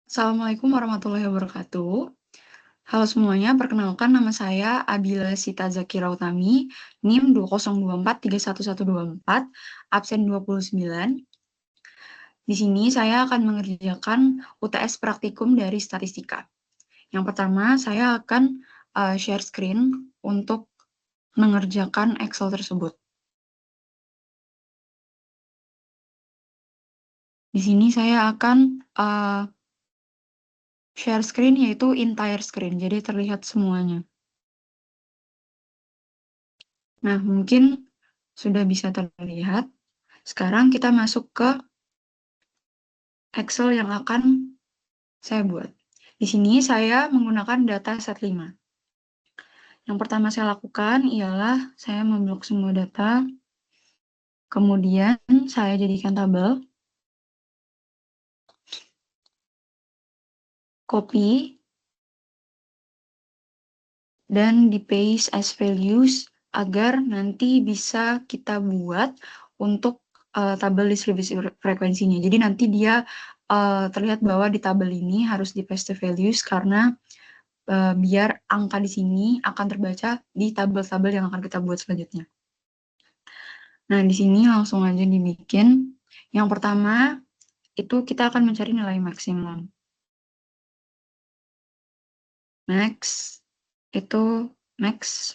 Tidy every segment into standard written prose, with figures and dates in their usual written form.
Assalamualaikum warahmatullahi wabarakatuh. Halo semuanya, perkenalkan nama saya Abila Sita Zakira Utami, NIM 2024311124, absen 29. Di sini saya akan mengerjakan UTS praktikum dari statistika. Yang pertama, saya akan share screen untuk mengerjakan Excel tersebut. Di sini saya akan share screen yaitu entire screen, jadi terlihat semuanya. Nah, mungkin sudah bisa terlihat. Sekarang kita masuk ke Excel yang akan saya buat. Di sini saya menggunakan data set 5. Yang pertama saya lakukan ialah saya memblok semua data, kemudian saya jadikan tabel, copy, dan di paste as values agar nanti bisa kita buat untuk tabel distribusi frekuensinya. Jadi nanti dia terlihat bahwa di tabel ini harus di paste values karena biar angka di sini akan terbaca di tabel-tabel yang akan kita buat selanjutnya. Nah, di sini langsung aja dibikin. Yang pertama, itu kita akan mencari nilai maksimum. Max, itu max.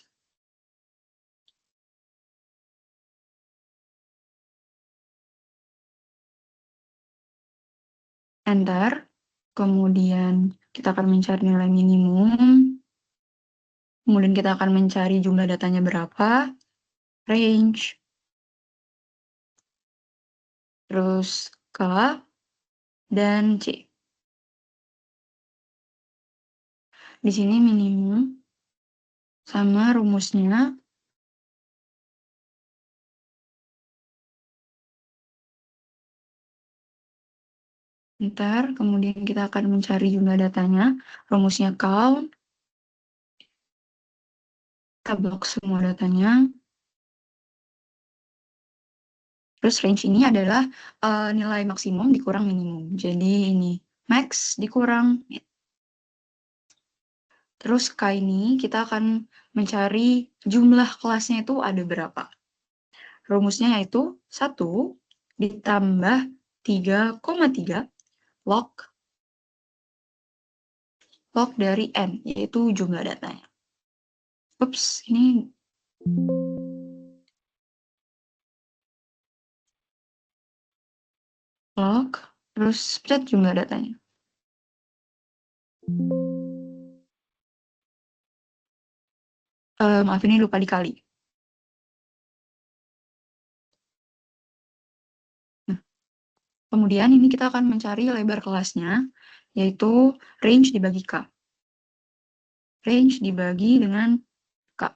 Enter. Kemudian kita akan mencari nilai minimum. Kemudian kita akan mencari jumlah datanya berapa. Range. Terus K dan C. Di sini minimum sama rumusnya. Ntar, kemudian kita akan mencari jumlah datanya. Rumusnya count. Kita blok semua datanya. Terus range ini adalah nilai maksimum dikurang minimum. Jadi ini max dikurang. Terus K ini kita akan mencari jumlah kelasnya itu ada berapa. Rumusnya yaitu 1 ditambah 3,3 log dari N, yaitu jumlah datanya. Ups, ini log, terus spread jumlah datanya. Maaf, ini lupa dikali. Nah, kemudian ini kita akan mencari lebar kelasnya, yaitu range dibagi K. Range dibagi dengan K.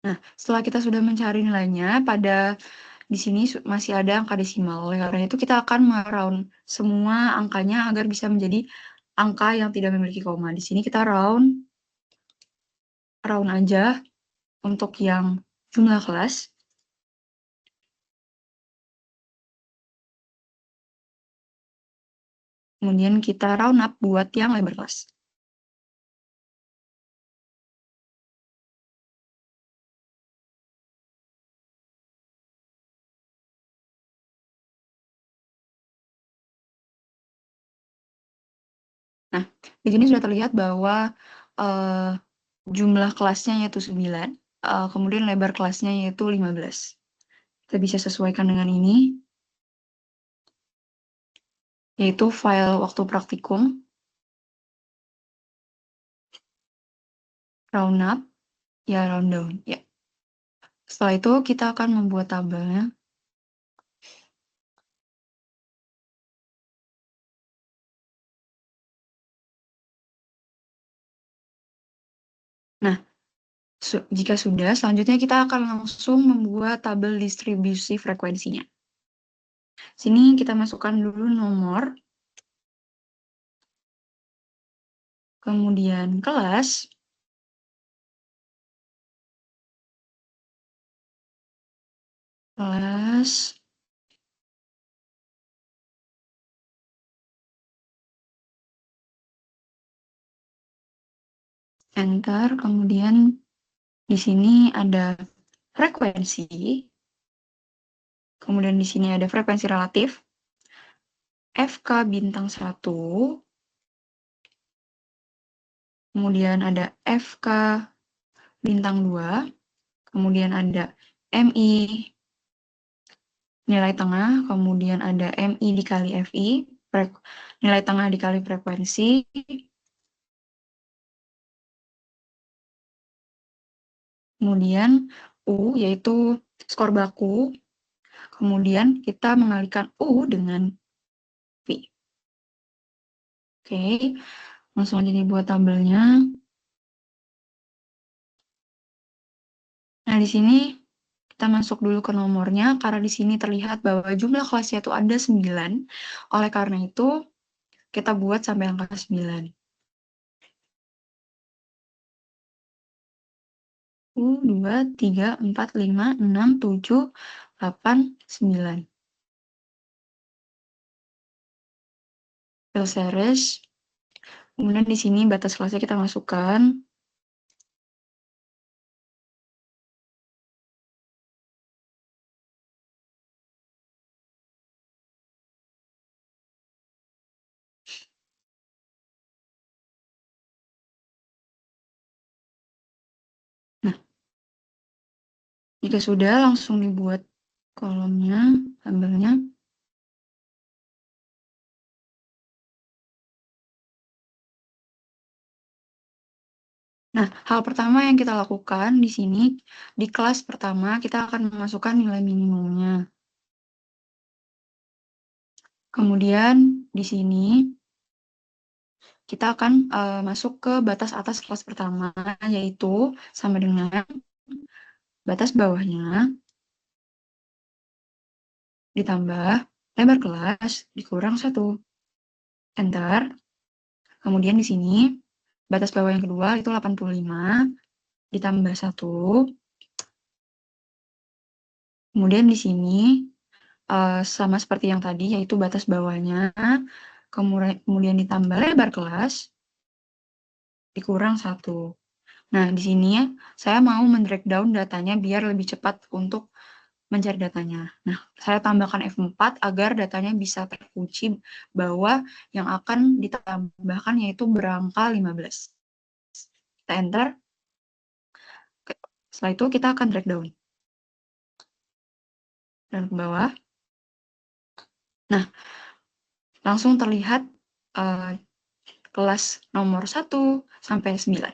Nah, setelah kita sudah mencari nilainya, pada di sini masih ada angka desimal. Oleh karena itu, kita akan meround semua angkanya agar bisa menjadi angka yang tidak memiliki koma. Di sini kita round aja untuk yang jumlah kelas. Kemudian kita round up buat yang lebar kelas. Nah, di sini sudah terlihat bahwa jumlah kelasnya yaitu 9, kemudian lebar kelasnya yaitu 15. Kita bisa sesuaikan dengan ini, yaitu file waktu praktikum, round up, ya round down. Ya. Setelah itu kita akan membuat tabelnya. Nah, jika sudah, selanjutnya kita akan langsung membuat tabel distribusi frekuensinya. Sini kita masukkan dulu nomor, kemudian kelas, enter, kemudian di sini ada frekuensi, kemudian di sini ada frekuensi relatif, FK bintang 1, kemudian ada FK bintang 2, kemudian ada MI nilai tengah, kemudian ada MI dikali FI, nilai tengah dikali frekuensi, kemudian U yaitu skor baku, kemudian kita mengalikan U dengan V. Oke, langsung aja dibuat tabelnya. Nah, di sini kita masuk dulu ke nomornya, karena di sini terlihat bahwa jumlah kelasnya itu ada 9. Oleh karena itu, kita buat sampai angka 9. 1, 2, 3, 4, 5, 6, 7, 8, 9. Fill series. Kemudian di sini batas kelasnya kita masukkan. Nah, jika sudah, langsung dibuat kolomnya, tabelnya. Nah, hal pertama yang kita lakukan di sini, di kelas pertama, kita akan memasukkan nilai minimumnya. Kemudian di sini, kita akan masuk ke batas atas kelas pertama, yaitu sama dengan batas bawahnya ditambah lebar kelas dikurang 1. Enter. Kemudian di sini, batas bawah yang kedua itu 85 ditambah 1. Kemudian di sini, sama seperti yang tadi, yaitu batas bawahnya, kemudian ditambah lebar kelas dikurang 1. Nah, di sini saya mau men-drag down datanya biar lebih cepat untuk mencari datanya. Nah, saya tambahkan F4 agar datanya bisa terkunci bahwa yang akan ditambahkan yaitu berangka 15. Kita enter. Setelah itu kita akan drag down. Dan ke bawah. Nah, langsung terlihat kelas nomor 1 sampai 9.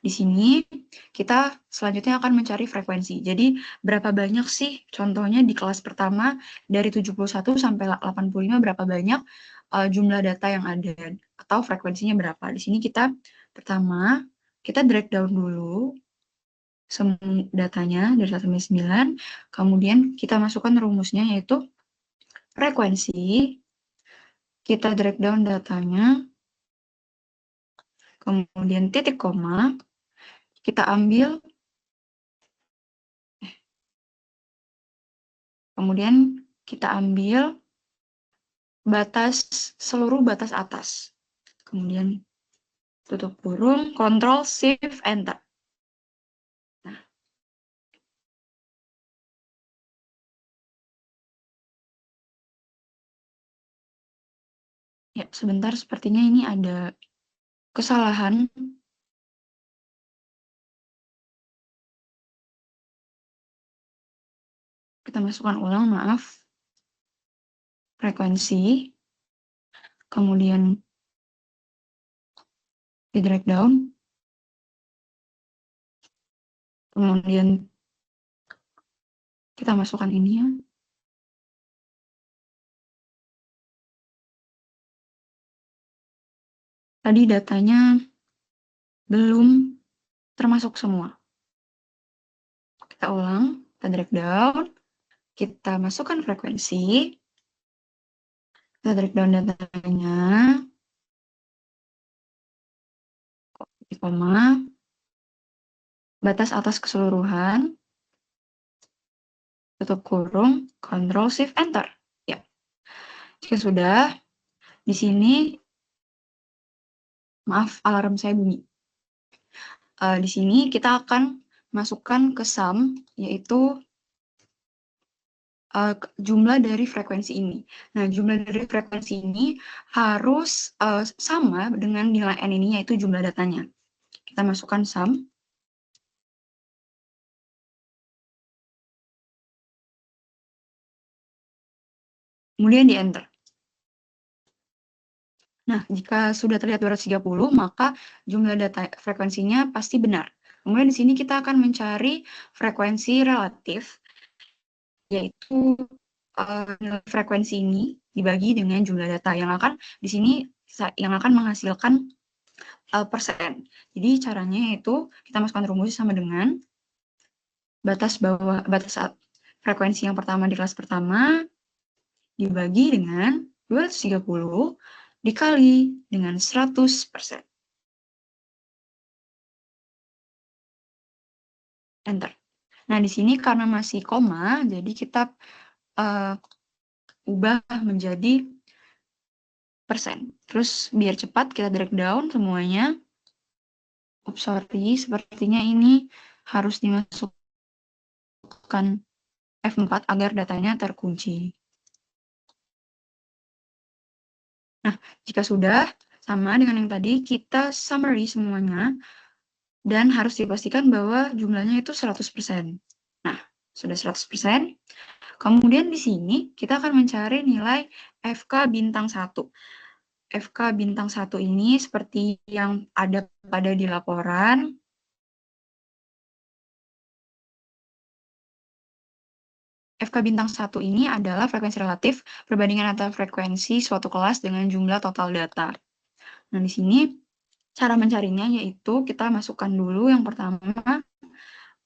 Di sini kita selanjutnya akan mencari frekuensi. Jadi berapa banyak sih contohnya di kelas pertama dari 71 sampai 85 berapa banyak jumlah data yang ada atau frekuensinya berapa. Di sini kita pertama kita drag down dulu semua datanya dari 1 sampai 9. Kemudian kita masukkan rumusnya yaitu frekuensi. Kita drag down datanya. Kemudian titik koma. Kita ambil, kemudian kita ambil seluruh batas atas. Kemudian tutup kurung, Ctrl Shift Enter. Nah, ya sebentar, sepertinya ini ada kesalahan. Kita masukkan ulang, maaf. Frekuensi. Kemudian di drag down. Kemudian kita masukkan ini ya. Tadi datanya belum termasuk semua. Kita ulang, kita drag down, kita masukkan frekuensi, kita drag down datanya, koma, batas atas keseluruhan, tutup kurung, Ctrl Shift Enter. Ya. Jika sudah, di sini, maaf, alarm saya bunyi. Di sini kita akan masukkan ke sum, yaitu jumlah dari frekuensi ini. Nah, jumlah dari frekuensi ini harus sama dengan nilai N ini, yaitu jumlah datanya. Kita masukkan sum. Kemudian di enter. Nah, jika sudah terlihat 230, maka jumlah data frekuensinya pasti benar. Kemudian di sini kita akan mencari frekuensi relatif, yaitu nilai frekuensi ini dibagi dengan jumlah data yang akan di sini yang akan menghasilkan persen. Jadi caranya yaitu kita masukkan rumus sama dengan batas frekuensi yang pertama di kelas pertama dibagi dengan 230 dikali dengan 100%. Enter. Nah, di sini karena masih koma, jadi kita ubah menjadi persen. Terus biar cepat kita drag down semuanya. Sorry, sepertinya ini harus dimasukkan F4 agar datanya terkunci. Nah, jika sudah sama dengan yang tadi, kita summary semuanya dan harus dipastikan bahwa jumlahnya itu 100%. Nah, sudah 100%. Kemudian di sini kita akan mencari nilai FK bintang 1. FK bintang 1 ini seperti yang ada pada di laporan. FK bintang 1 ini adalah frekuensi relatif perbandingan antara frekuensi suatu kelas dengan jumlah total data. Nah, di sini cara mencarinya yaitu kita masukkan dulu yang pertama,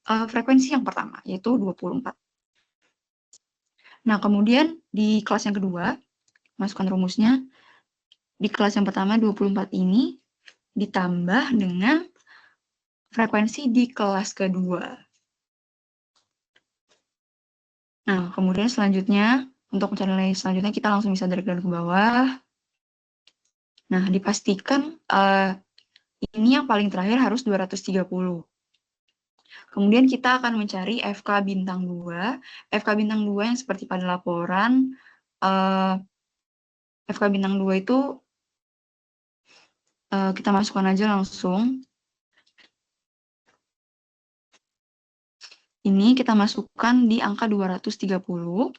frekuensi yang pertama, yaitu 24. Nah, kemudian di kelas yang kedua, masukkan rumusnya. Di kelas yang pertama, 24 ini ditambah dengan frekuensi di kelas kedua. Nah, kemudian selanjutnya, untuk mencari nilai selanjutnya, kita langsung bisa drag down ke bawah. Nah, dipastikan ini yang paling terakhir harus 230. Kemudian kita akan mencari FK bintang 2. FK bintang 2 yang seperti pada laporan, FK bintang 2 itu kita masukkan aja langsung. Ini kita masukkan di angka 230.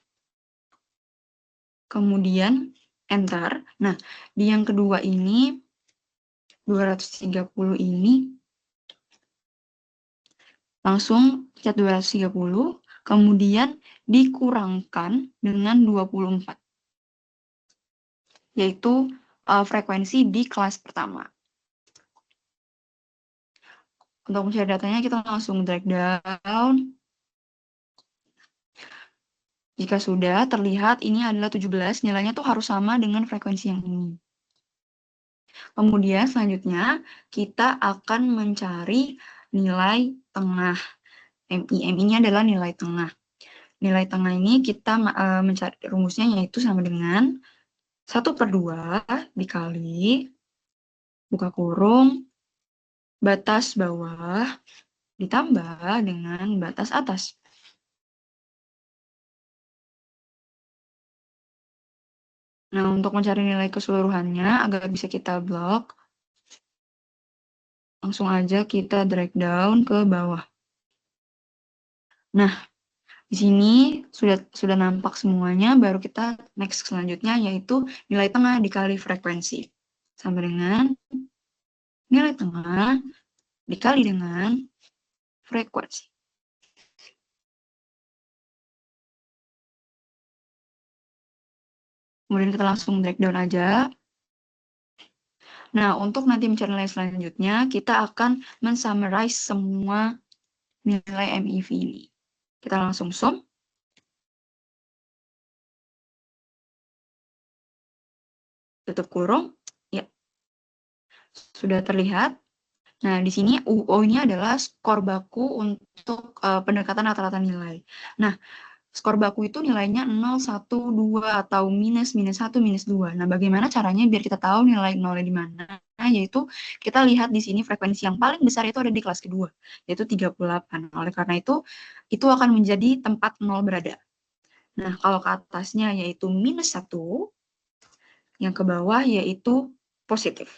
Kemudian enter. Nah, di yang kedua ini 230 ini langsung pencet 230, kemudian dikurangkan dengan 24, yaitu frekuensi di kelas pertama. Untuk mencari datanya kita langsung drag down. Jika sudah terlihat ini adalah 17, nilainya tuh harus sama dengan frekuensi yang ini. Kemudian selanjutnya kita akan mencari nilai tengah. MI ini adalah nilai tengah. Nilai tengah ini kita mencari rumusnya yaitu sama dengan 1/2 dikali buka kurung batas bawah ditambah dengan batas atas. Nah, untuk mencari nilai keseluruhannya agar bisa kita blok, langsung aja kita drag down ke bawah. Nah, di sini sudah nampak semuanya, baru kita next selanjutnya yaitu nilai tengah dikali frekuensi. Sama dengan nilai tengah dikali dengan frekuensi. Kemudian kita langsung drag down aja. Nah, untuk nanti mencari nilai selanjutnya, kita akan men-summarize semua nilai MIV ini. Kita langsung sum. Tutup kurung. Ya. Sudah terlihat. Nah, di sini UO ini adalah skor baku untuk pendekatan rata-rata nilai. Nah, skor baku itu nilainya 0, 1, 2, atau minus, minus 1, minus 2. Nah, bagaimana caranya biar kita tahu nilai nolnya di mana? yaitu kita lihat di sini frekuensi yang paling besar itu ada di kelas kedua, yaitu 38. Oleh karena itu akan menjadi tempat 0 berada. Nah, kalau ke atasnya yaitu -1, yang ke bawah yaitu positif.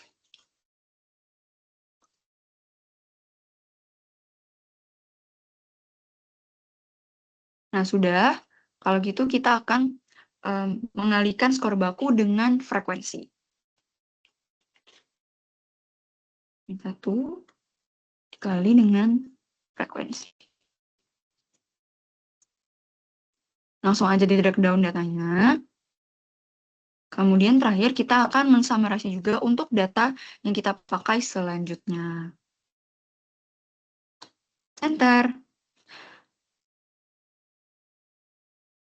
Nah, sudah. Kalau gitu kita akan mengalihkan skor baku dengan frekuensi. 1 dikali dengan frekuensi. Langsung aja di drag down datanya. Kemudian terakhir kita akan mensummarize juga untuk data yang kita pakai selanjutnya. Enter.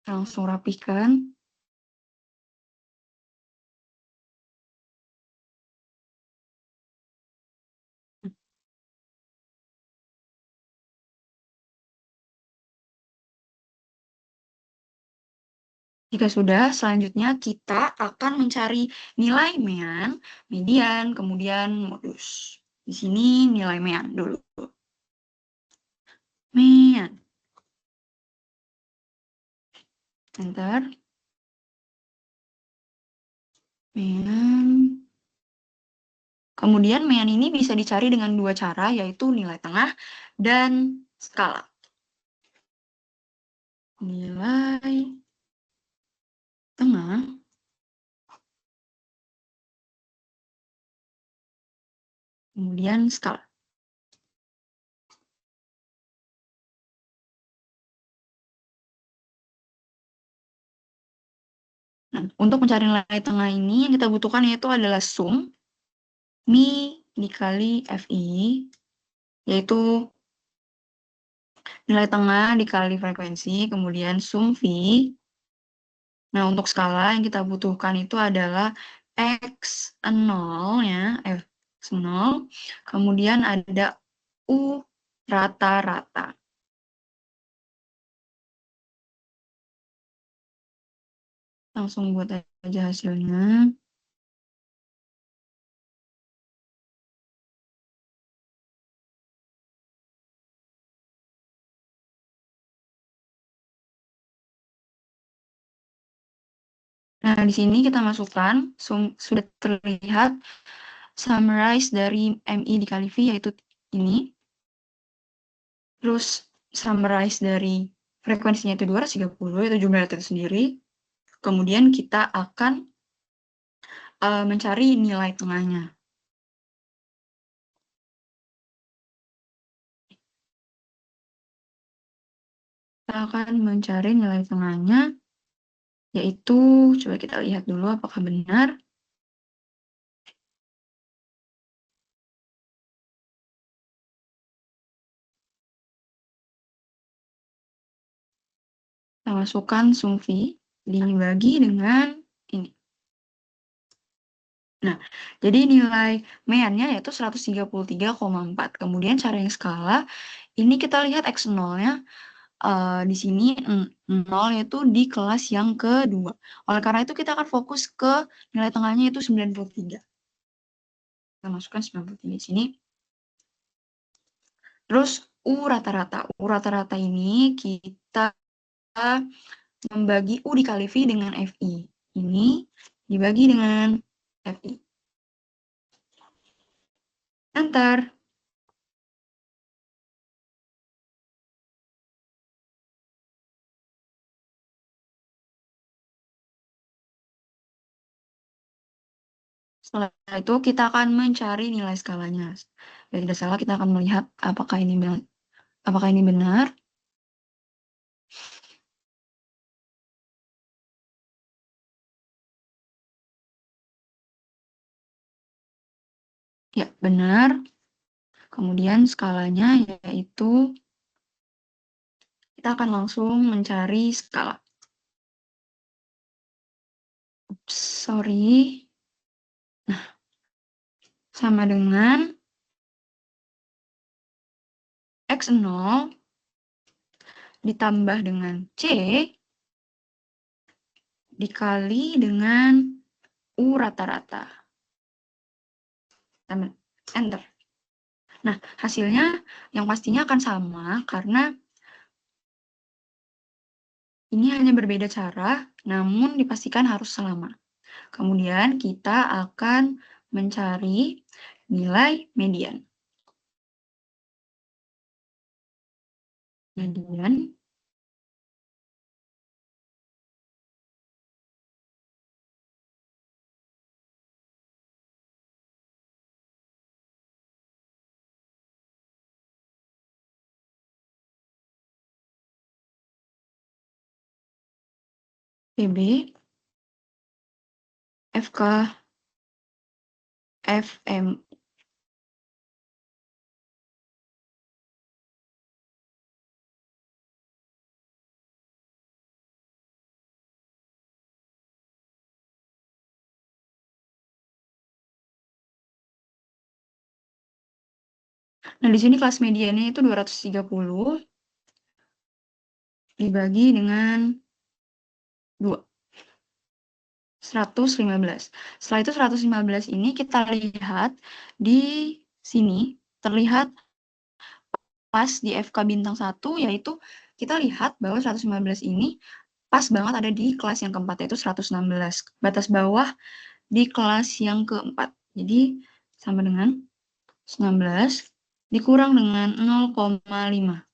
Langsung rapikan. Jika sudah, selanjutnya kita akan mencari nilai mean, median, kemudian modus. Di sini nilai mean dulu. Mean. Enter. Mean. Kemudian mean ini bisa dicari dengan dua cara, yaitu nilai tengah dan skala. Nilai tengah kemudian skala. Nah, untuk mencari nilai tengah ini yang kita butuhkan yaitu adalah sum Mi dikali Fi, yaitu nilai tengah dikali frekuensi, kemudian sum V. Nah, untuk skala yang kita butuhkan itu adalah X0, ya, X0, kemudian ada U rata-rata. Langsung buat aja hasilnya. Nah, di sini kita masukkan, sudah terlihat summarize dari MI dikali V, yaitu ini. Terus summarize dari frekuensinya itu 230, itu jumlah data itu sendiri. Kemudian kita akan mencari nilai tengahnya. Kita akan mencari nilai tengahnya, yaitu, coba kita lihat dulu apakah benar. Kita masukkan sum V dibagi dengan ini. Nah, jadi nilai meannya yaitu 133,4. Kemudian cara yang skala, ini kita lihat X0-nya di sini 0 yaitu di kelas yang kedua. Oleh karena itu kita akan fokus ke nilai tengahnya itu 93. Kita masukkan 93 di sini. Terus U rata-rata. U rata-rata ini kita membagi U dikali V dengan FI. Ini dibagi dengan FI. Enter. Setelah itu kita akan mencari nilai skalanya. Jadi tidak salah, kita akan melihat apakah ini benar. Ya, benar. Kemudian skalanya yaitu kita akan langsung mencari skala. Oops, sorry. Nah, sama dengan X0 ditambah dengan C dikali dengan U rata-rata. enter. Nah, hasilnya yang pastinya akan sama karena ini hanya berbeda cara, namun dipastikan harus sama. Kemudian kita akan mencari nilai median. Median PB, FK, FM. Nah, di sini kelas mediannya itu 230 dibagi dengan 2. 115. Setelah itu 115 ini kita lihat di sini terlihat pas di FK bintang 1, yaitu kita lihat bahwa 115 ini pas banget ada di kelas yang keempat, yaitu 116. Batas bawah di kelas yang keempat. Jadi sama dengan 19 dikurang dengan 0,5.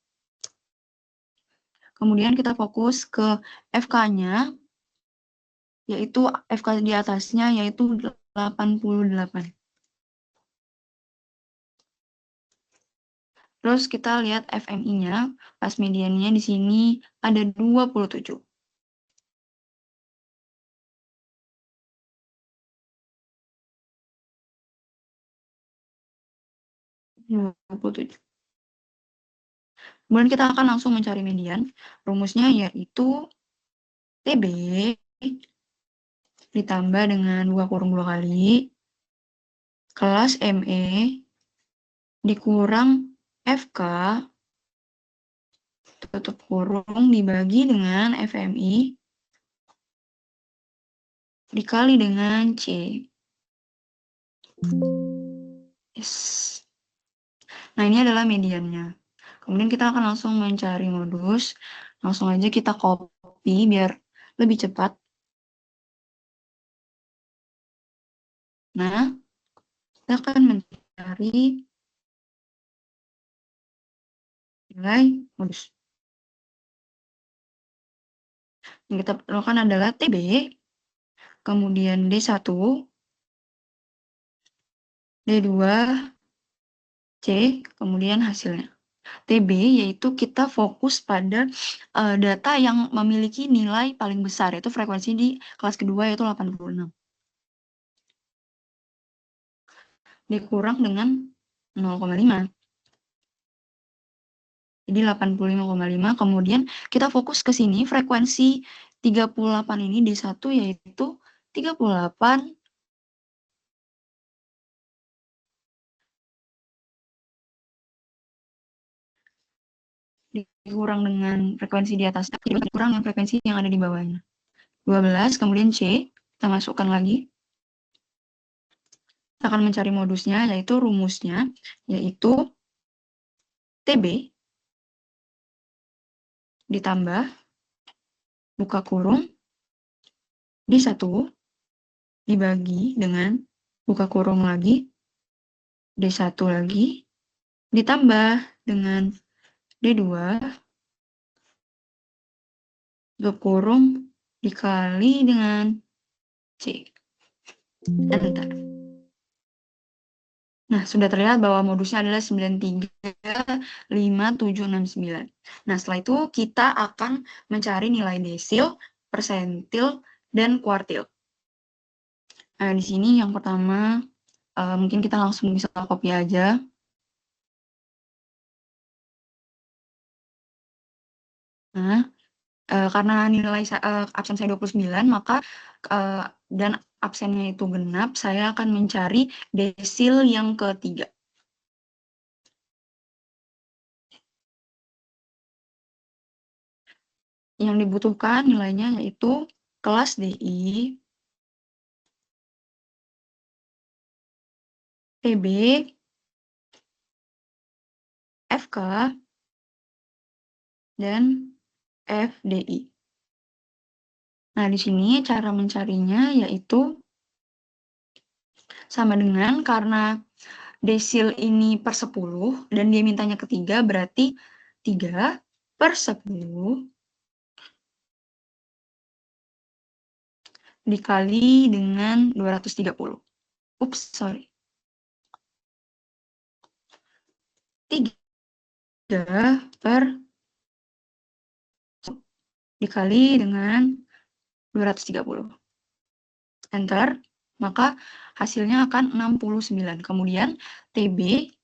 Kemudian kita fokus ke FK-nya, yaitu FK di atasnya, yaitu 88. Terus kita lihat FMI-nya, pas mediannya di sini ada 27. 27. Kemudian kita akan langsung mencari median. Rumusnya yaitu TB ditambah dengan 2 kurung 2 kali kelas ME dikurang FK tutup kurung dibagi dengan FMI dikali dengan C. Yes. Nah, ini adalah mediannya. Kemudian kita akan langsung mencari modus. Langsung aja kita copy biar lebih cepat. Nah, kita akan mencari nilai modus. Yang kita perlukan adalah TB, kemudian D1, D2, C, kemudian hasilnya. TB yaitu kita fokus pada data yang memiliki nilai paling besar, yaitu frekuensi di kelas kedua yaitu 86. Dikurang dengan 0,5. Jadi 85,5. Kemudian kita fokus ke sini, frekuensi 38 ini D1 yaitu 38 dikurang dengan frekuensi di atas, dikurang dengan frekuensi yang ada di bawahnya. 12, kemudian C, kita masukkan lagi. Kita akan mencari modusnya, yaitu rumusnya, yaitu TB ditambah buka kurung D1 dibagi dengan buka kurung lagi D1 lagi ditambah dengan D2 tutup kurung dikali dengan C. Enter. Nah, sudah terlihat bahwa modusnya adalah 935769. Nah, setelah itu kita akan mencari nilai desil, persentil, dan kuartil. Nah, di sini yang pertama, mungkin kita langsung bisa copy aja. Nah, karena nilai absen saya 29, maka dan absennya itu genap, saya akan mencari desil yang ketiga. Yang dibutuhkan nilainya yaitu kelas DI TB, FK, dan FDI. Nah, di sini cara mencarinya yaitu sama dengan karena desil ini per 10 dan dia mintanya ketiga, berarti 3/10 dikali dengan 230. Ups, sorry. 3 dikali dengan 230. Enter, maka hasilnya akan 69. Kemudian TB,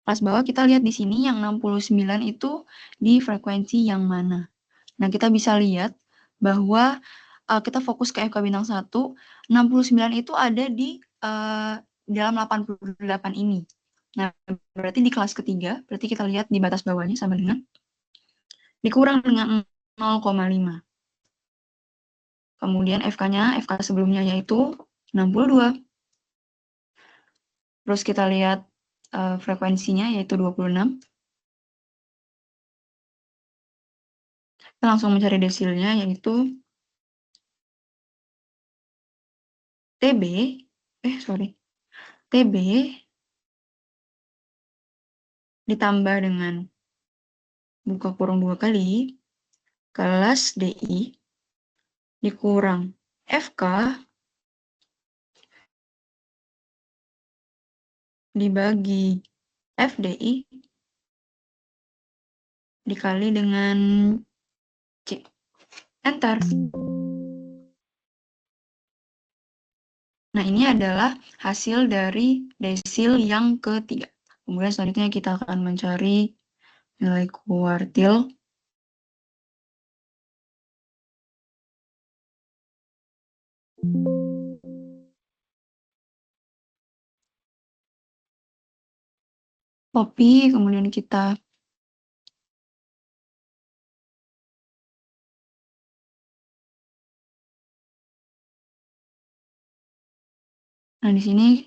pas bawah kita lihat di sini yang 69 itu di frekuensi yang mana. Nah, kita bisa lihat bahwa kita fokus ke FK bintang 1, 69 itu ada di dalam 88 ini. Nah, berarti di kelas ketiga, berarti kita lihat di batas bawahnya sama dengan dikurang dengan 0,5. Kemudian FK-nya, FK sebelumnya yaitu 62. Terus kita lihat frekuensinya yaitu 26. Kita langsung mencari desilnya yaitu TB, TB ditambah dengan buka kurung 2 kali kelas DI dikurang FK dibagi FDI dikali dengan C. Enter. Nah, ini adalah hasil dari desil yang ketiga. Kemudian selanjutnya kita akan mencari nilai kuartil. Copy, kemudian kita nah di sini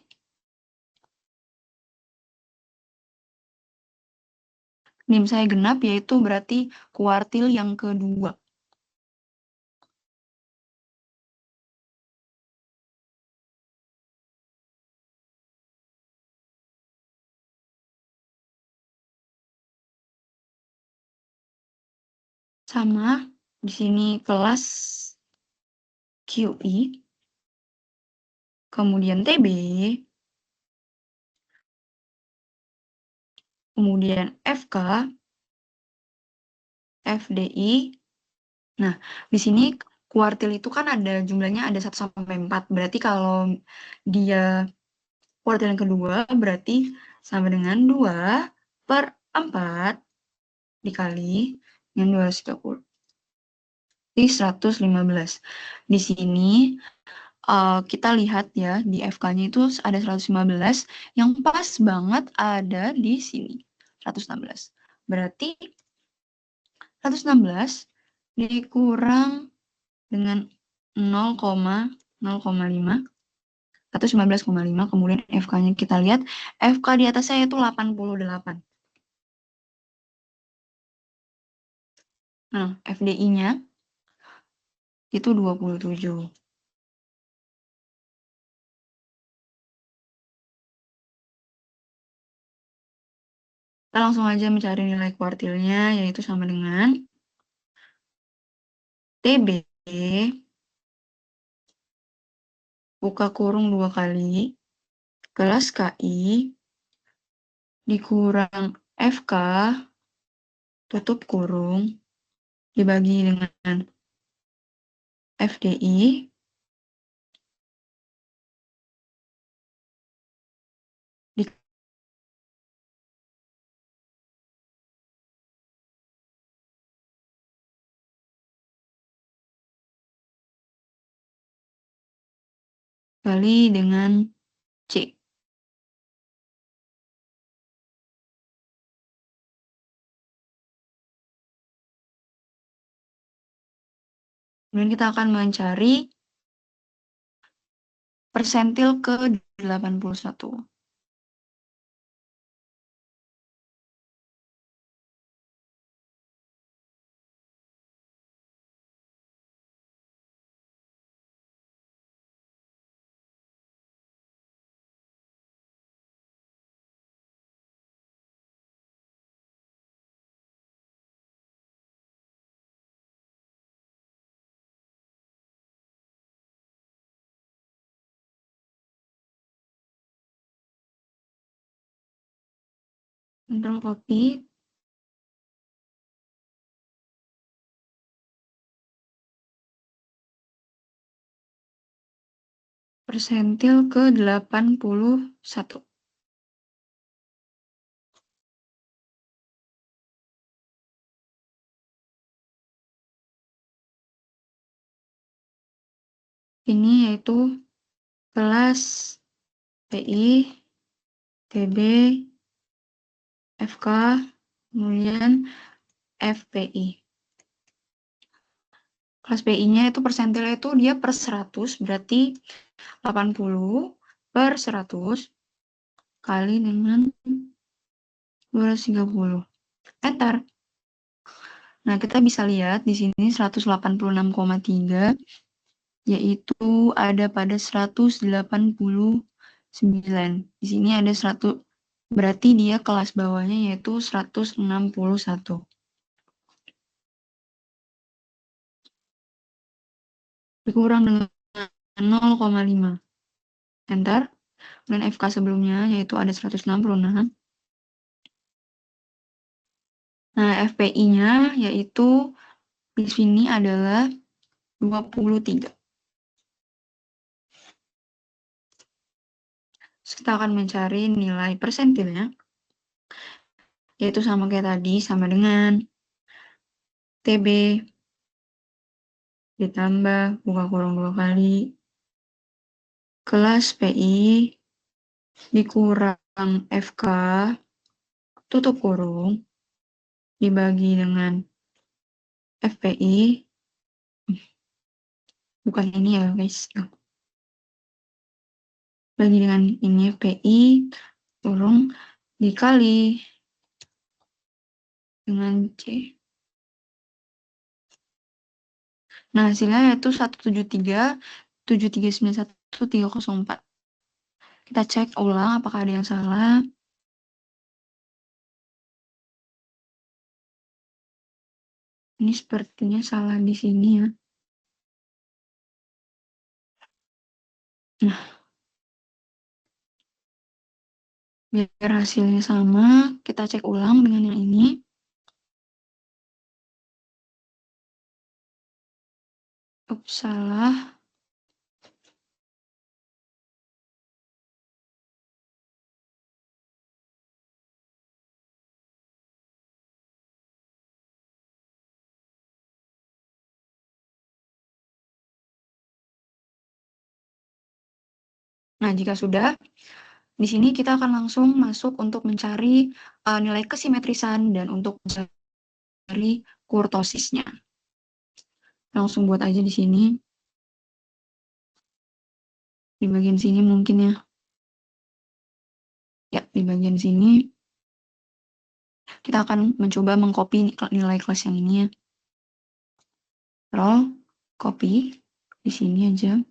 NIM saya genap yaitu berarti kuartil yang kedua. Sama di sini kelas QI, kemudian TB, kemudian FK, FDI. Nah, di sini kuartil itu kan ada jumlahnya ada 1 sampai 4. Berarti kalau dia kuartil yang kedua berarti sama dengan 2/4 dikali dengan 230. Jadi 115. Di sini kita lihat ya di FK-nya itu ada 115 yang pas banget ada di sini 116. Berarti 116 dikurang dengan 0,5 119,5, kemudian FK-nya kita lihat FK di atasnya itu 88. Nah, FDI-nya itu 27. Kita langsung aja mencari nilai kuartilnya, yaitu sama dengan TB buka kurung 2 kali kelas KI dikurang FK tutup kurung dibagi dengan FDI dikali dengan C. Kemudian kita akan mencari persentil ke 81. Ctrl copy. Persentil ke 81. Ini yaitu kelas PI, TB, FK, kemudian FPI. Kelas PI-nya itu persentilnya itu dia per 100, berarti 80 per 100 kali dengan 230. Enter. Nah, kita bisa lihat di sini 186,3, yaitu ada pada 189. Di sini ada 100, berarti dia kelas bawahnya yaitu 161. Dikurang dengan 0,5. Enter. Dan FK sebelumnya yaitu ada 166. Nah, FPI-nya yaitu di sini adalah 23. Kita akan mencari nilai persentilnya, yaitu sama kayak tadi, sama dengan TB ditambah buka kurung 2 kali kelas PI dikurang FK tutup kurung dibagi dengan FPI, bukan ini ya guys, bagi dengan ini FPI kurung dikali dengan C. Nah, hasilnya yaitu 173.7391304. Kita cek ulang apakah ada yang salah. Ini sepertinya salah di sini ya. Nah, biar hasilnya sama, kita cek ulang dengan yang ini. Ups, salah. Nah, jika sudah, di sini kita akan langsung masuk untuk mencari nilai kesimetrisan dan untuk mencari kurtosisnya. Langsung buat aja di sini. Di bagian sini mungkin ya. Ya, di bagian sini kita akan mencoba mengcopy nilai kelas yang ini ya. Roll, copy, di sini aja.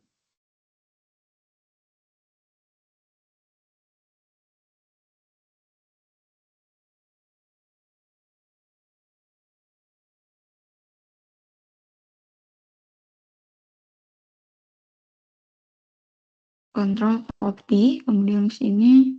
Control copy, kemudian di sini.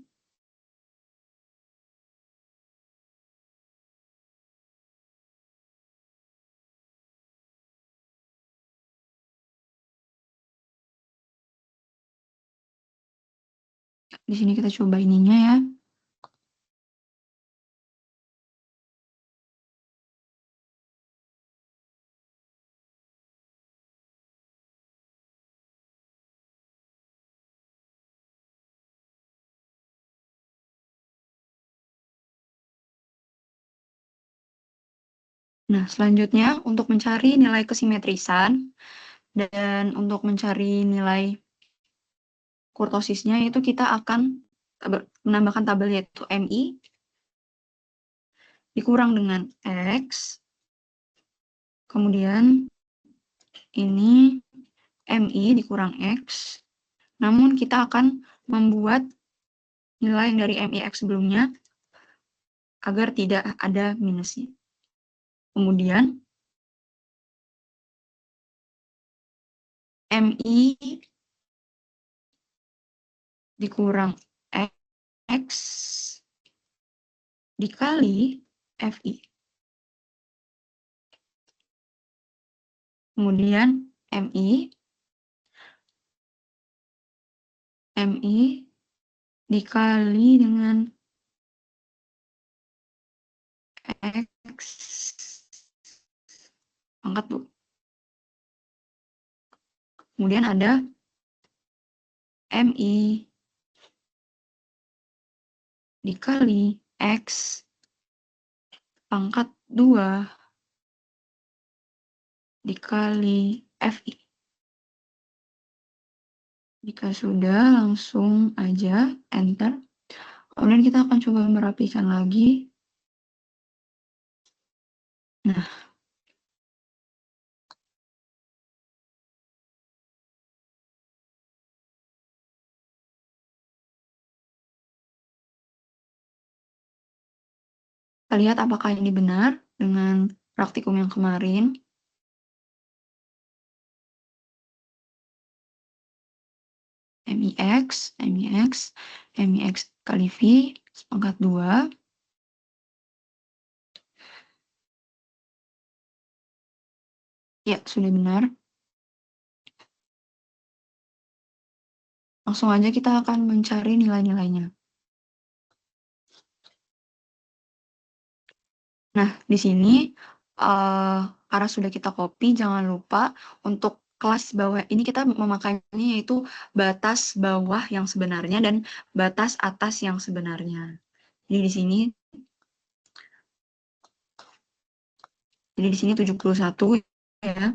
Di sini kita coba ininya ya. Nah, selanjutnya untuk mencari nilai kesimetrisan dan untuk mencari nilai kurtosisnya itu kita akan menambahkan tabel yaitu MI dikurang dengan X, kemudian ini MI dikurang X, namun kita akan membuat nilai dari MIX sebelumnya agar tidak ada minusnya. Kemudian MI dikurang X dikali FI. Kemudian MI dikali dengan X pangkat 2. Kemudian ada MI dikali X pangkat 2 dikali FI. Jika sudah, langsung aja enter. Kemudian kita akan coba merapikan lagi. Nah, kita lihat apakah ini benar dengan praktikum yang kemarin. MIX kali V pangkat 2. Ya, sudah benar. Langsung aja kita akan mencari nilai-nilainya. Nah, di sini karena sudah kita copy, jangan lupa untuk kelas bawah ini kita memakainya yaitu batas bawah yang sebenarnya dan batas atas yang sebenarnya. Jadi di sini 71 ya.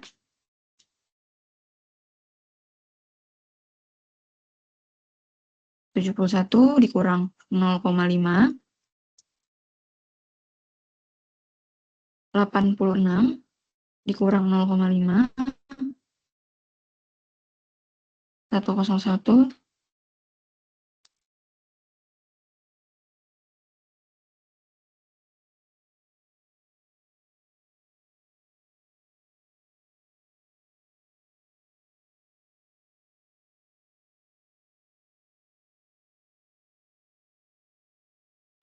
71 dikurang 0,5, 86 dikurang 0,5, 101,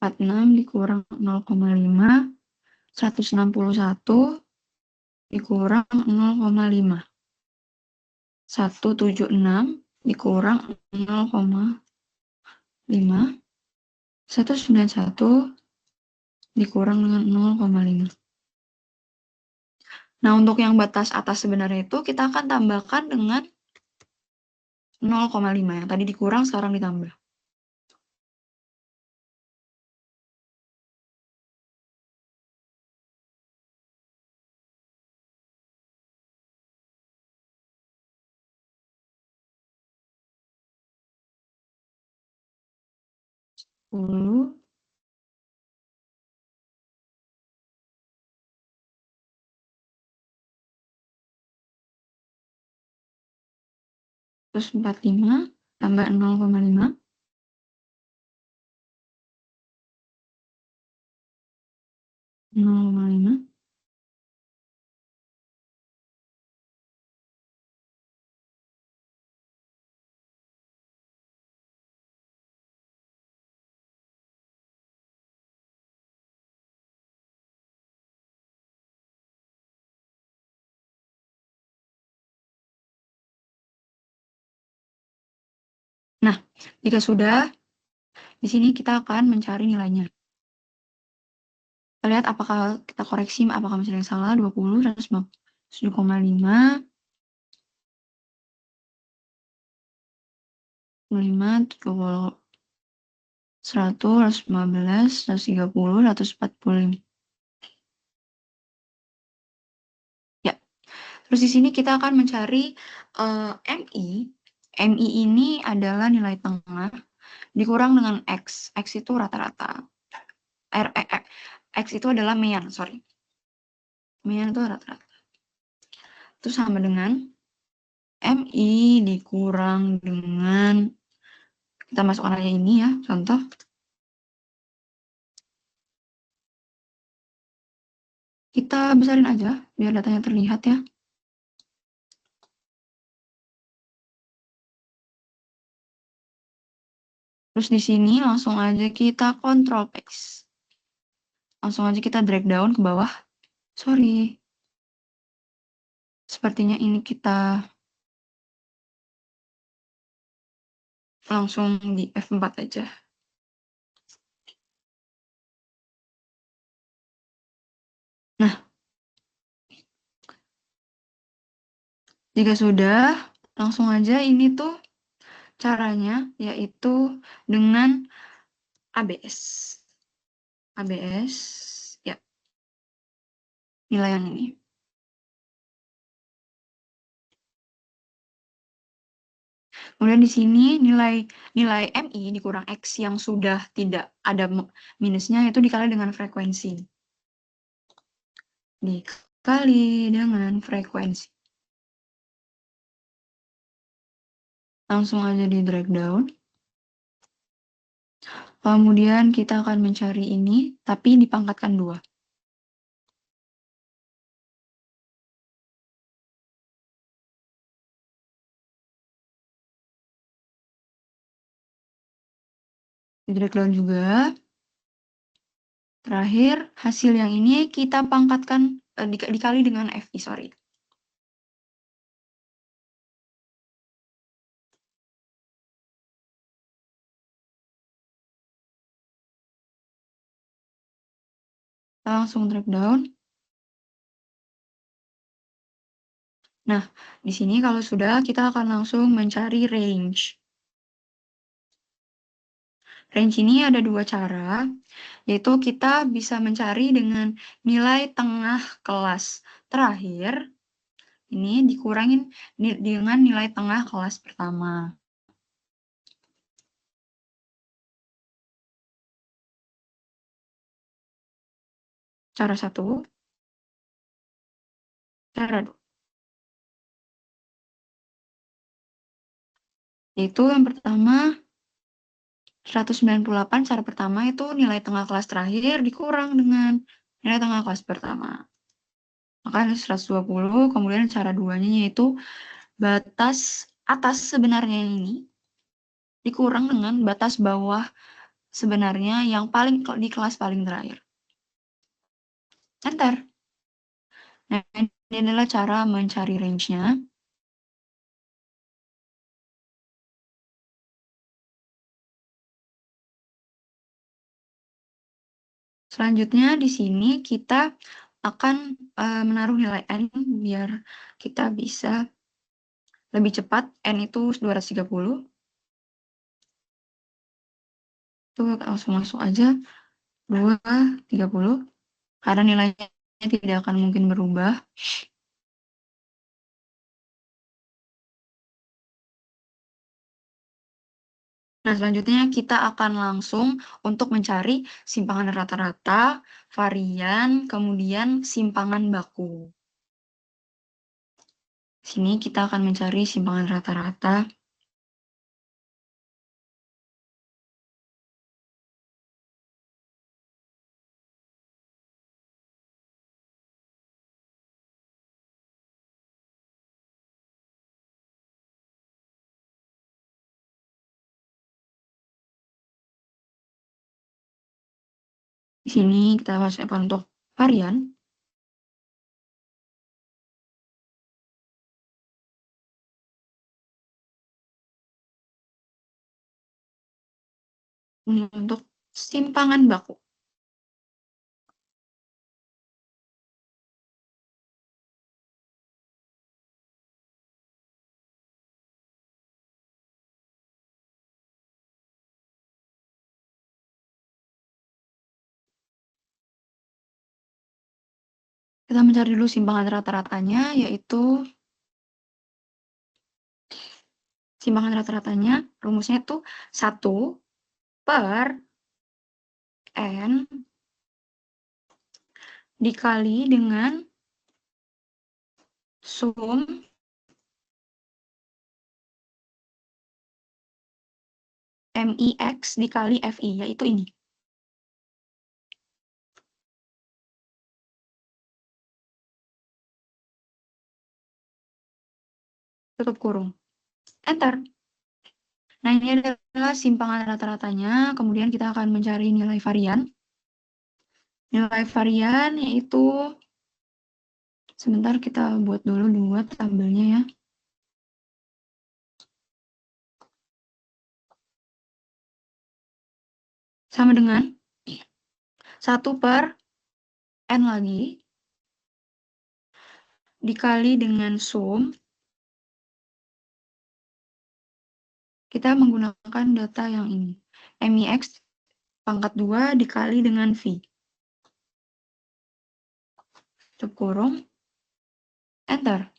46 dikurang 0,5, 161 dikurang 0,5. 176 dikurang 0,5. 191 dikurang dengan 0,5. Nah, untuk yang batas atas sebenarnya itu kita akan tambahkan dengan 0,5. Yang tadi dikurang, sekarang ditambah. Terus 45 tambah 0,5. 0,5. Nah, jika sudah, di sini kita akan mencari nilainya. Kita lihat apakah kita koreksi, apakah misalnya salah, 20, 7,5, 5, 70, 100, 115, 130, 145. Ya, terus di sini kita akan mencari MI. MI ini adalah nilai tengah dikurang dengan X. X itu rata-rata. X itu adalah mean, sorry. Mean itu rata-rata. Itu sama dengan MI dikurang dengan, kita masukkan aja ini ya, contoh. Kita besarin aja, biar datanya terlihat ya. Terus di sini langsung aja kita Ctrl Paste. Langsung aja kita drag down ke bawah. Sorry. Sepertinya ini kita langsung di F4 aja. Nah, jika sudah, langsung aja ini tuh caranya, yaitu dengan ABS. ABS, ya, nilai yang ini. Kemudian di sini nilai MI dikurang X yang sudah tidak ada minusnya itu dikali dengan frekuensi. Dikali dengan frekuensi. Langsung aja di drag down. Kemudian kita akan mencari ini, tapi dipangkatkan 2. Di drag down juga. Terakhir, hasil yang ini kita pangkatkan, dikali dengan FI, sorry. Kita langsung drag down. Nah, di sini kalau sudah, kita akan langsung mencari range. Range ini ada 2 cara, yaitu kita bisa mencari dengan nilai tengah kelas terakhir, ini dikurangin dengan nilai tengah kelas pertama. Cara 1. Cara 2. Yaitu yang pertama, 198 cara pertama itu nilai tengah kelas terakhir dikurang dengan nilai tengah kelas pertama. Maka 120, kemudian cara 2-nya yaitu batas atas sebenarnya ini dikurang dengan batas bawah sebenarnya yang paling di kelas paling terakhir. Enter. Nah, ini adalah cara mencari range-nya. Selanjutnya di sini kita akan menaruh nilai N biar kita bisa lebih cepat. N itu 230. Itu langsung masuk aja 230 karena nilainya tidak akan mungkin berubah. Nah, selanjutnya kita akan langsung untuk mencari simpangan rata-rata, varian, kemudian simpangan baku. Sini kita akan mencari simpangan rata-rata. Di sini kita masukkan untuk varian. Ini untuk simpangan baku. Kita mencari dulu simpangan rata-ratanya, yaitu simpangan rata-ratanya, rumusnya itu 1 per N dikali dengan sum MIX dikali FI, yaitu ini. Tutup kurung. Enter. Nah, ini adalah simpangan rata-ratanya. Kemudian kita akan mencari nilai varian. Nilai varian yaitu, sebentar kita buat dulu 2 tabelnya ya. Sama dengan 1 per N lagi, dikali dengan sum, kita menggunakan data yang ini. MIX pangkat 2 dikali dengan V. Tutup kurung, enter.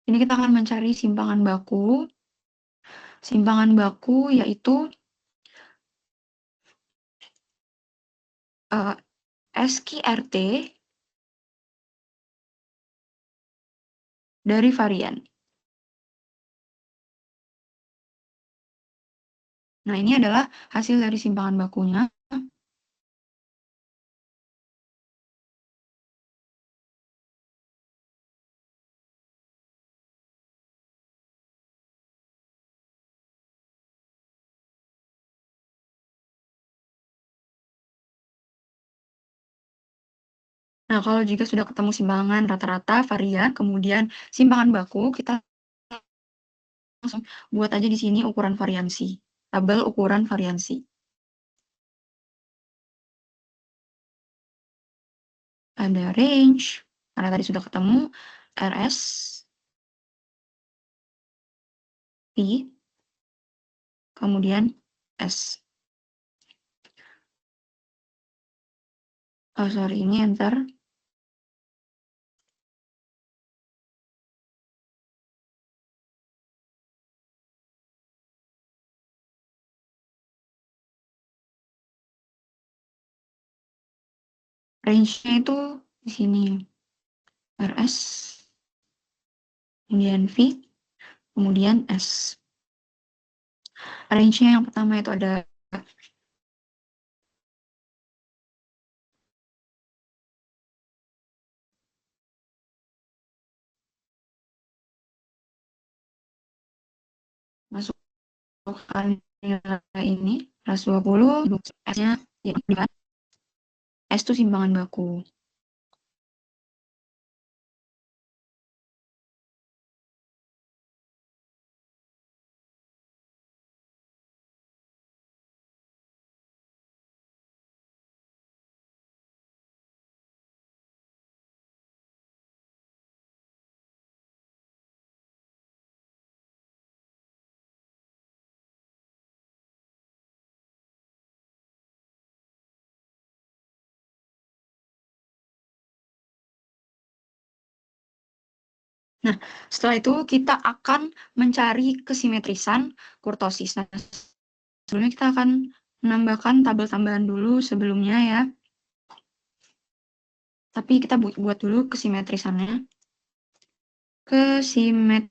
Ini kita akan mencari simpangan baku. Simpangan baku yaitu SQRT dari varian. Nah, ini adalah hasil dari simpangan bakunya. Nah, kalau jika sudah ketemu simpangan rata-rata, varian, kemudian simpangan baku, kita langsung buat aja di sini ukuran variansi. Tabel ukuran variansi. Ada range, karena tadi sudah ketemu, RS, P, kemudian S. Oh, sorry, ini enter. Range-nya itu di sini. RS, kemudian V, kemudian S. Range-nya yang pertama itu ada masukkan nilai ini, 120, S-nya ya, S itu simpangan baku. Nah, setelah itu kita akan mencari kesimetrisan kurtosis. Nah, sebelumnya kita akan menambahkan tabel tambahan dulu sebelumnya ya. Tapi kita buat dulu kesimetrisannya. Kesimetrisan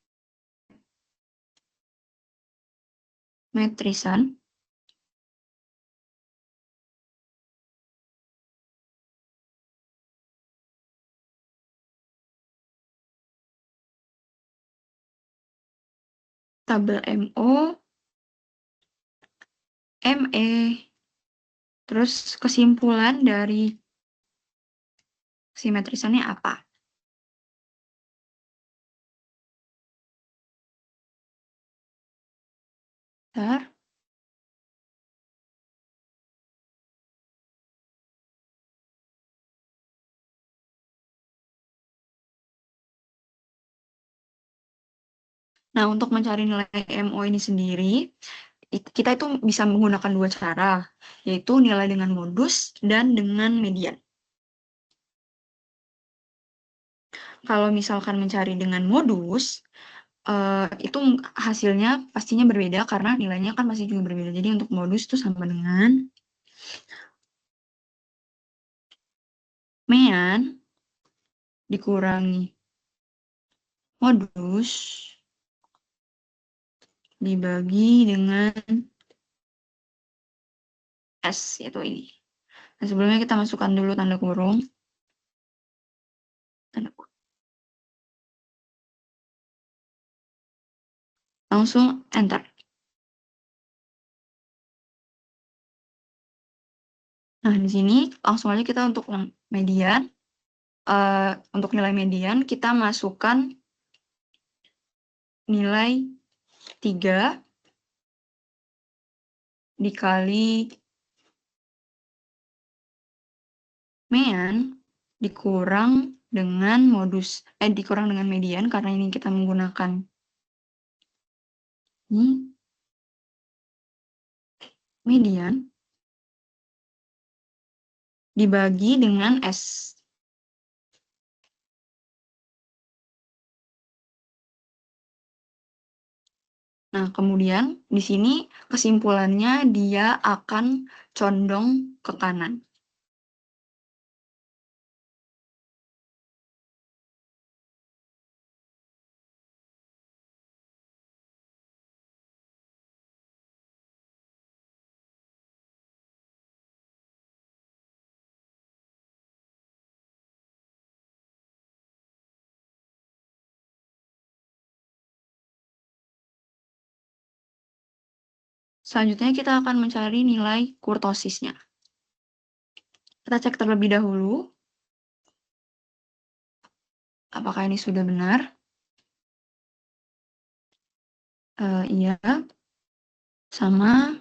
tabel MO, ME, terus kesimpulan dari simetrisannya apa? Bentar. Nah, untuk mencari nilai MO ini sendiri, kita itu bisa menggunakan 2 cara, yaitu nilai dengan modus dan dengan median. Kalau misalkan mencari dengan modus, itu hasilnya pastinya berbeda karena nilainya kan masih juga berbeda. Jadi untuk modus itu sama dengan mean dikurangi modus dibagi dengan S, yaitu ini. Nah, sebelumnya kita masukkan dulu tanda kurung. Tanda kurung. Langsung enter. Nah, di sini langsung aja kita untuk median. Untuk nilai median, kita masukkan nilai 3 dikali mean dikurang dengan dikurang dengan median, karena ini kita menggunakan ini median dibagi dengan S. Nah, kemudian di sini kesimpulannya dia akan condong ke kanan. Selanjutnya kita akan mencari nilai kurtosisnya. Kita cek terlebih dahulu apakah ini sudah benar. Iya, sama.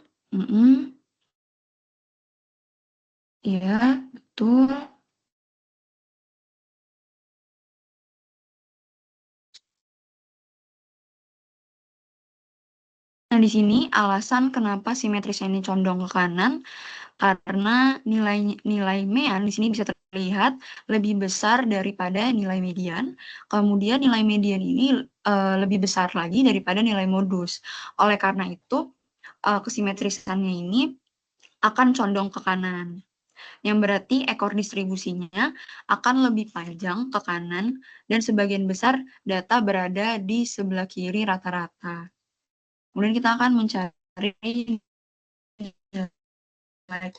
Iya, betul. Nah, di sini alasan kenapa simetrisnya ini condong ke kanan, karena nilai mean di sini bisa terlihat lebih besar daripada nilai median. Kemudian nilai median ini lebih besar lagi daripada nilai modus. Oleh karena itu, kesimetrisannya ini akan condong ke kanan. Yang berarti ekor distribusinya akan lebih panjang ke kanan dan sebagian besar data berada di sebelah kiri rata-rata. Kemudian kita akan mencari nilai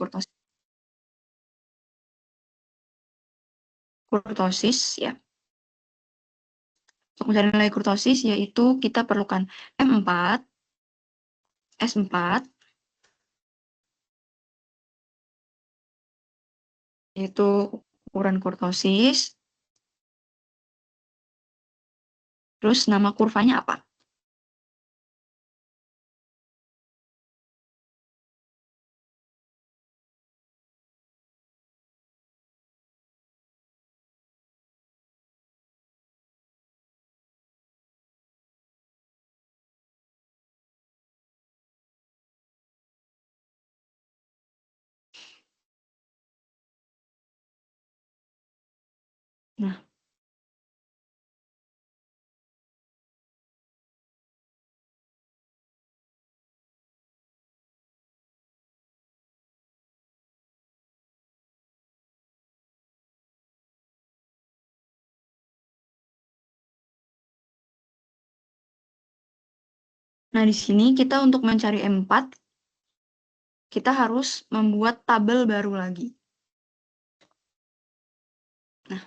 kurtosis ya. Untuk mencari nilai kurtosis yaitu kita perlukan M4, S4, yaitu ukuran kurtosis. Terus nama kurvanya apa? Nah, di sini kita untuk mencari M4, kita harus membuat tabel baru lagi. Nah,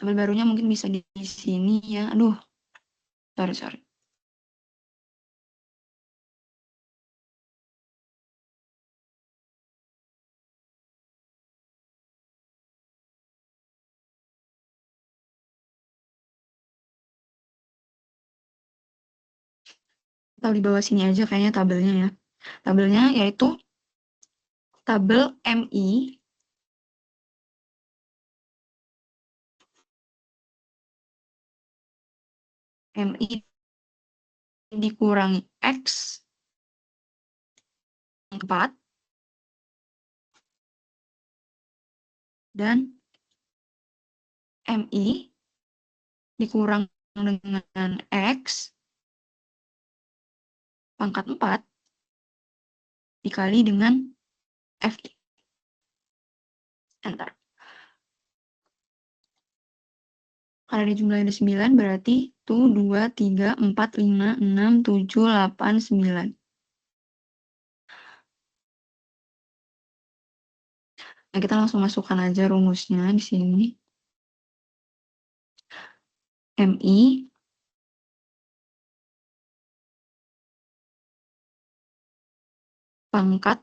tabel barunya mungkin bisa di sini ya. Aduh, sorry. Atau di bawah sini aja kayaknya tabelnya ya. Tabelnya yaitu tabel MI dikurangi X 4 dan MI dikurang dengan X pangkat 4 dikali dengan FI. Enter. Karena di jumlahnya ada 9, berarti itu 2, 3, 4, 5, 6, 7, 8, 9. Nah, kita langsung masukkan aja rumusnya di sini. MI pangkat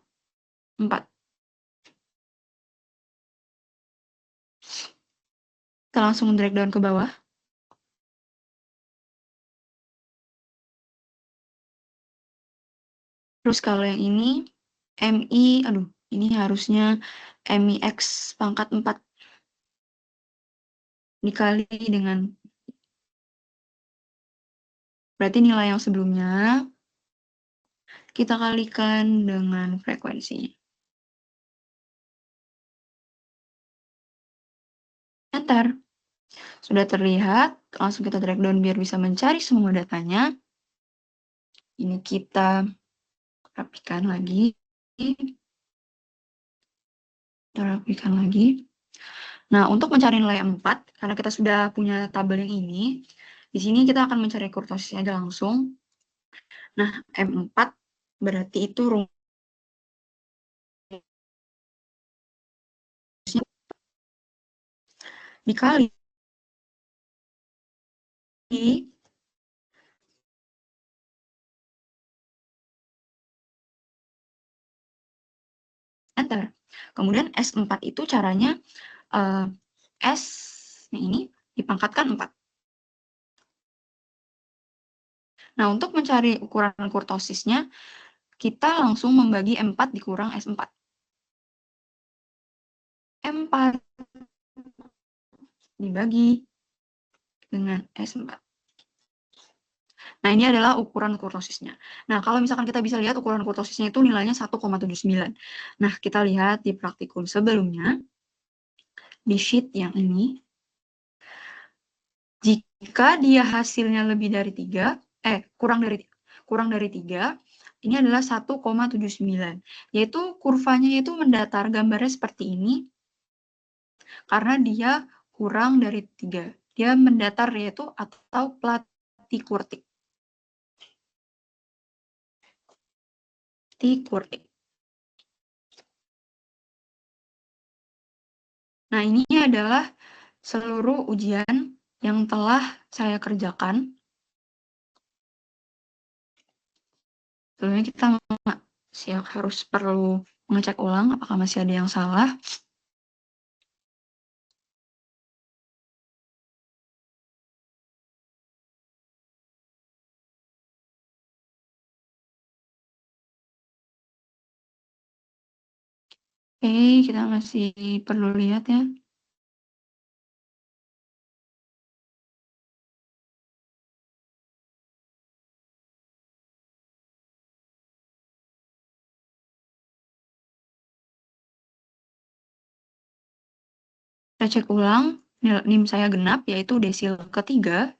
4. Kita langsung drag down ke bawah. Terus kalau yang ini, MI, aduh, ini harusnya MIX pangkat 4 dikali dengan, berarti nilai yang sebelumnya kita kalikan dengan frekuensinya. Enter. Sudah terlihat, langsung kita drag down biar bisa mencari semua datanya. Ini kita rapikan lagi. Nah, untuk mencari nilai 4, karena kita sudah punya tabel yang ini, di sini kita akan mencari kurtosisnya aja langsung. Nah, M4 berarti itu rumusnya dikali enter. Kemudian S4 itu caranya S ini dipangkatkan 4. Nah, untuk mencari ukuran kurtosisnya, kita langsung membagi M4 dikurang S4. M4 dibagi dengan S4. Nah, ini adalah ukuran kurtosisnya. Nah, kalau misalkan kita bisa lihat ukuran kurtosisnya itu nilainya 1,79. Nah, kita lihat di praktikum sebelumnya, di sheet yang ini, jika dia hasilnya lebih dari 3, kurang dari 3, ini adalah 1,79. Yaitu kurvanya itu mendatar, gambarnya seperti ini, karena dia kurang dari 3. Dia mendatar yaitu atau platykurtic. Nah, ini adalah seluruh ujian yang telah saya kerjakan. Sebelumnya kita harus perlu mengecek ulang apakah masih ada yang salah. Oke, kita masih perlu lihat ya. Kita cek ulang, NIM saya genap, yaitu desil ketiga,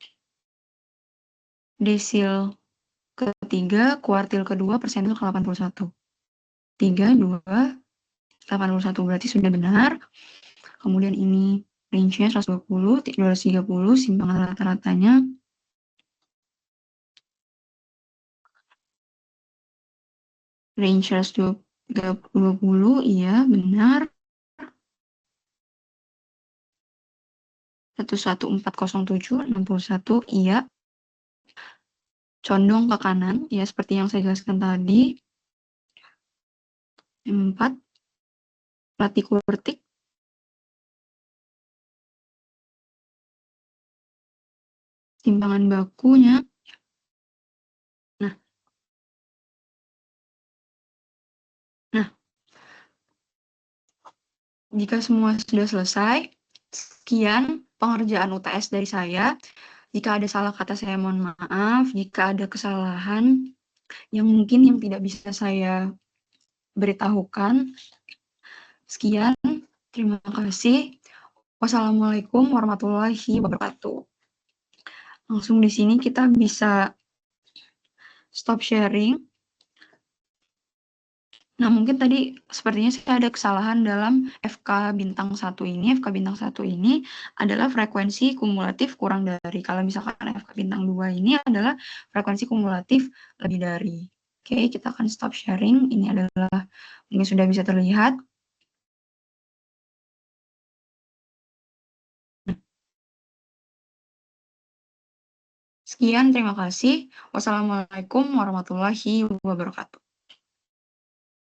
kuartil kedua, persentil ke 81. 3, 2, 81 berarti sudah benar. Kemudian ini range-nya 120, 230, simpangan rata-ratanya range 120, iya benar. 11407, 61, iya. Condong ke kanan, ya seperti yang saya jelaskan tadi. 4, platykurtic. Timbangan bakunya. Nah, jika semua sudah selesai, sekian pengerjaan UTS dari saya. Jika ada salah kata saya mohon maaf. Jika ada kesalahan yang mungkin yang tidak bisa saya beritahukan. Sekian, terima kasih. Wassalamualaikum warahmatullahi wabarakatuh. Langsung di sini kita bisa stop sharing. Nah, mungkin tadi sepertinya saya ada kesalahan dalam FK bintang 1 ini. FK bintang 1 ini adalah frekuensi kumulatif kurang dari. Kalau misalkan FK bintang 2 ini adalah frekuensi kumulatif lebih dari. Oke, kita akan stop sharing. Ini adalah, ini sudah bisa terlihat. Sekian, terima kasih. Wassalamualaikum warahmatullahi wabarakatuh.